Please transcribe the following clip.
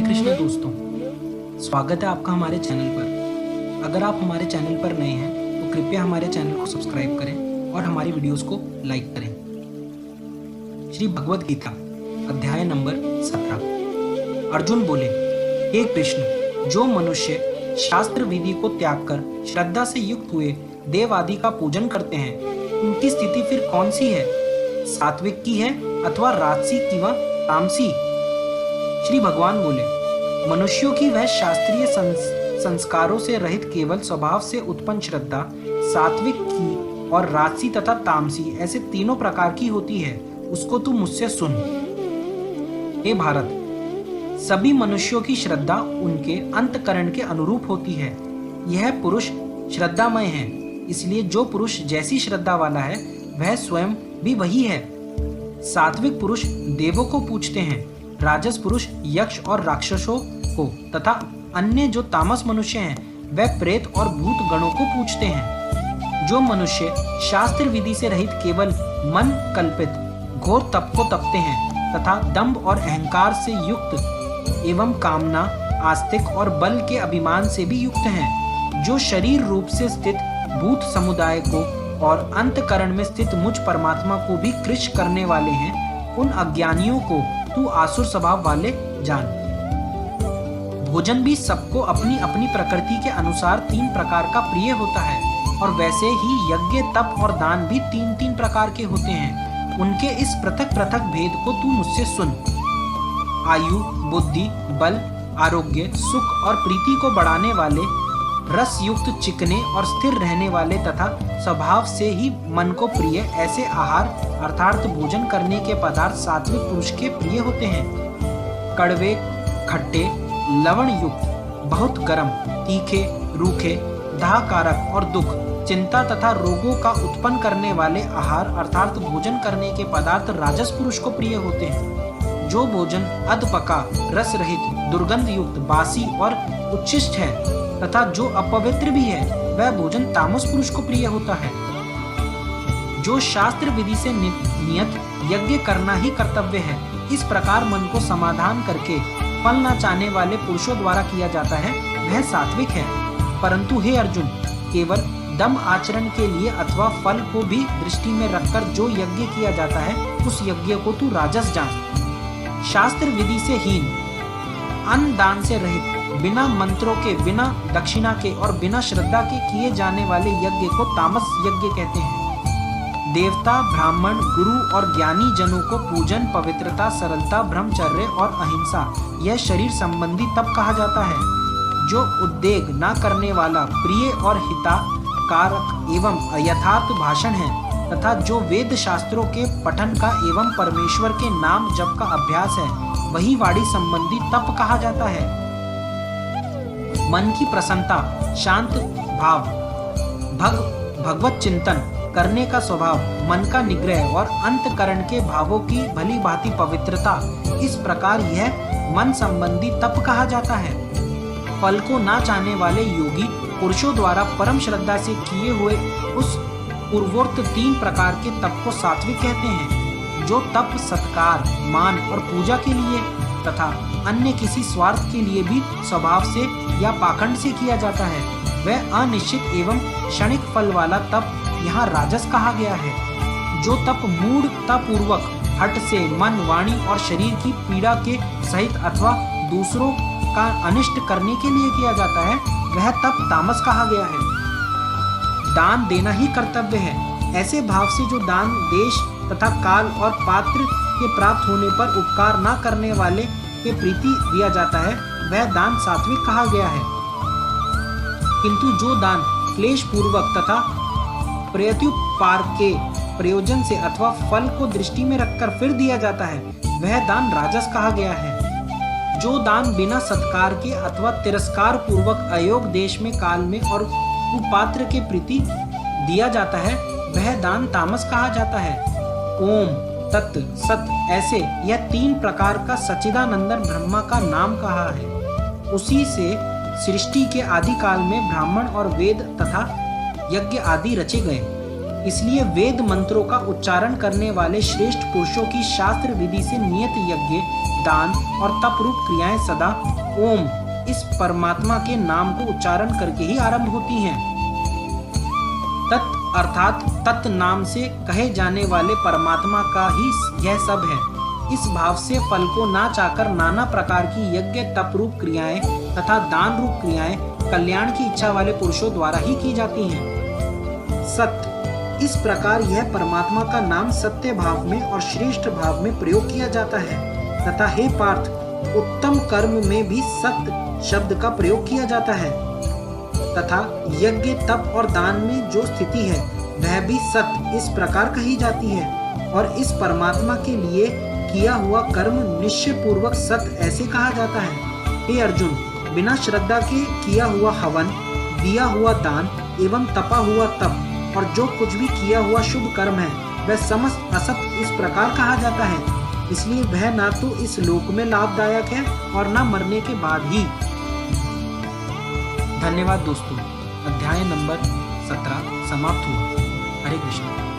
हरे कृष्ण दोस्तों, स्वागत है आपका हमारे चैनल पर। अगर आप हमारे चैनल पर नए हैं तो कृपया हमारे चैनल को सब्सक्राइब करें और हमारी वीडियोस को लाइक करें। श्री भगवद गीता अध्याय नंबर 17। अर्जुन बोले, हे कृष्ण, जो मनुष्य शास्त्र विधि को त्याग कर श्रद्धा से युक्त हुए देव आदि का पूजन करते हैं, उनकी स्थिति फिर कौन सी है? सात्विक की है अथवा राजसी की व तामसी? श्री भगवान बोले, मनुष्यों की वह शास्त्रीय संस्कारों से रहित केवल स्वभाव से उत्पन्न श्रद्धा सात्विक की और राजसी तथा तामसी ऐसे तीनों प्रकार की होती है, उसको तू मुझसे सुन। हे भारत, सभी मनुष्यों की श्रद्धा उनके अंतकरण के अनुरूप होती है। यह पुरुष श्रद्धामय है, इसलिए जो पुरुष जैसी श्रद्धा वाला है वह स्वयं भी वही है। सात्विक पुरुष देवों को पूजते हैं, राजस पुरुष यक्ष और राक्षसों को तथा अन्य जो तामस मनुष्य हैं वह प्रेत और भूत गणों को पूजते हैं। जो मनुष्य शास्त्र विधि से रहित केवल मन कल्पित घोर तप को तपते हैं तथा दंभ और अहंकार से युक्त एवं कामना, आस्तिक और बल के अभिमान से भी युक्त हैं, जो शरीर रूप से स्थित भूत समुदाय को और अंतकरण में स्थित मुझ परमात्मा को भी कृश करने वाले हैं, उन अज्ञानियों को तू आसुर स्वभाव वाले जान। भोजन भी सबको अपनी अपनी प्रकृति के अनुसार 3 प्रकार का प्रिय होता है, और वैसे ही यज्ञ, तप और दान भी 3-3 प्रकार के होते हैं। उनके इस पृथक पृथक भेद को तू मुझसे सुन। आयु, बुद्धि, बल, आरोग्य, सुख और प्रीति को बढ़ाने वाले, रस युक्त, चिकने और स्थिर रहने वाले तथा स्वभाव से ही मन को प्रिय ऐसे आहार अर्थात भोजन करने के पदार्थ सात्विक पुरुष के प्रिय होते हैं। कड़वे, खट्टे, लवण युक्त, बहुत गर्म, तीखे, रूखे, दाहकारक और दुख, चिंता तथा रोगों का उत्पन्न करने वाले आहार अर्थात भोजन करने के पदार्थ राजस पुरुष को प्रिय होते हैं। जो भोजन अधपका, रस रहित, दुर्गंध युक्त, बासी और उच्छिष्ट है तथा जो अपवित्र भी है वह भोजन तामस पुरुष को प्रिय होता है। जो शास्त्र विधि से नियत यज्ञ करना ही कर्तव्य है, इस प्रकार मन को समाधान करके फल न चाहने वाले पुरुषों द्वारा किया जाता है, वह सात्विक है। परंतु हे अर्जुन, केवल दम आचरण के लिए अथवा फल को भी दृष्टि में रखकर जो यज्ञ किया जाता है, उस यज्ञ को तू राजस जान। शास्त्र विधि से हीन, अन्न दान से रहित, बिना मंत्रों के, बिना दक्षिणा के और बिना श्रद्धा के किए जाने वाले यज्ञ को तामस यज्ञ कहते हैं। देवता, ब्राह्मण, गुरु और ज्ञानी जनों को पूजन, पवित्रता, सरलता, ब्रह्मचर्य और अहिंसा यह शरीर संबंधी तप कहा जाता है। जो उद्वेग न करने वाला, प्रिय और हितकारक एवं यथार्थ भाषण है तथा जो वेद शास्त्रों के पठन का एवं परमेश्वर के नाम जप का अभ्यास है, वही वाणी संबंधी तप कहा जाता है। मन की प्रसन्नता, शांत भाव, भगवत चिंतन करने का स्वभाव, मन का निग्रह और अंतकरण के भावों की भली भांति पवित्रता, इस प्रकार यह मन संबंधी तप कहा जाता है। फल को ना चाहने वाले योगी पुरुषों द्वारा परम श्रद्धा से किए हुए उस पूर्वोक्त 3 प्रकार के तप को सात्विक कहते हैं। जो तप सत्कार, मान और पूजा के लिए तथा अन्य किसी स्वार्थ के लिए भी स्वभाव से या पाखंड से किया जाता है, वह अनिश्चित एवं क्षणिक फल वाला तप यहाँ राजस कहा गया है। जो तप मूढ़तापूर्वक हठ से मन, वाणी और शरीर की पीड़ा के सहित अथवा दूसरों का अनिष्ट करने के लिए किया जाता है, वह तप तामस कहा गया है। दान देना ही कर्तव्य है, ऐसे भाव से जो दान देश तथा काल और पात्र के प्राप्त होने पर उपकार न करने वाले के प्रीति दिया जाता है, वह दान सात्विक कहा गया है। किंतु जो दान क्लेश पूर्वक तथा प्रत्युपकार के प्रयोजन से अथवा फल को दृष्टि में रखकर फिर दिया जाता है, वह दान राजस कहा गया है। जो दान बिना सत्कार के अथवा तिरस्कार पूर्वक अयोग देश में, काल में और कुपात्र के प्रीति दिया जाता है, वह दान तामस कहा जाता है। ओम, तत्, सत ऐसे यह 3 प्रकार का सच्चिदानंदन ब्रह्मा का नाम कहा है। उसी से सृष्टि के आदि काल में ब्राह्मण और वेद तथा यज्ञ आदि रचे गए। इसलिए वेद मंत्रों का उच्चारण करने वाले श्रेष्ठ पुरुषों की शास्त्र विधि से नियत यज्ञ, दान और तप रूप क्रियाएं सदा ओम इस परमात्मा के नाम को उच्चारण करके ही आरंभ होती हैं। तत् अर्थात तत् नाम से कहे जाने वाले परमात्मा का ही यह सब है। इस भाव से फल को ना चाहकर नाना प्रकार की यज्ञ, तप रूप क्रियाएं तथा दान रूप क्रियाएं कल्याण की इच्छा वाले पुरुषों द्वारा ही की जाती हैं। सत्य, इस प्रकार यह परमात्मा का नाम सत्य भाव में और श्रेष्ठ भाव में प्रयोग किया जाता है तथा हे पार्थ, उत्तम कर्म में भी सत्य शब्द का प्रयोग किया जाता है तथा यज्ञ, तप और दान में जो स्थिति है वह भी सत्य इस प्रकार कही जाती है। और इस परमात्मा के लिए किया हुआ कर्म निश्चय पूर्वक सत्य ऐसे कहा जाता है। हे अर्जुन, बिना श्रद्धा के किया हुआ हवन, दिया हुआ दान एवं तपा हुआ तप और जो कुछ भी किया हुआ शुभ कर्म है वह समस्त असत इस प्रकार कहा जाता है। इसलिए वह ना तो इस लोक में लाभदायक है और ना मरने के बाद ही। धन्यवाद दोस्तों। अध्याय नंबर 17 समाप्त हुआ। हरे कृष्ण।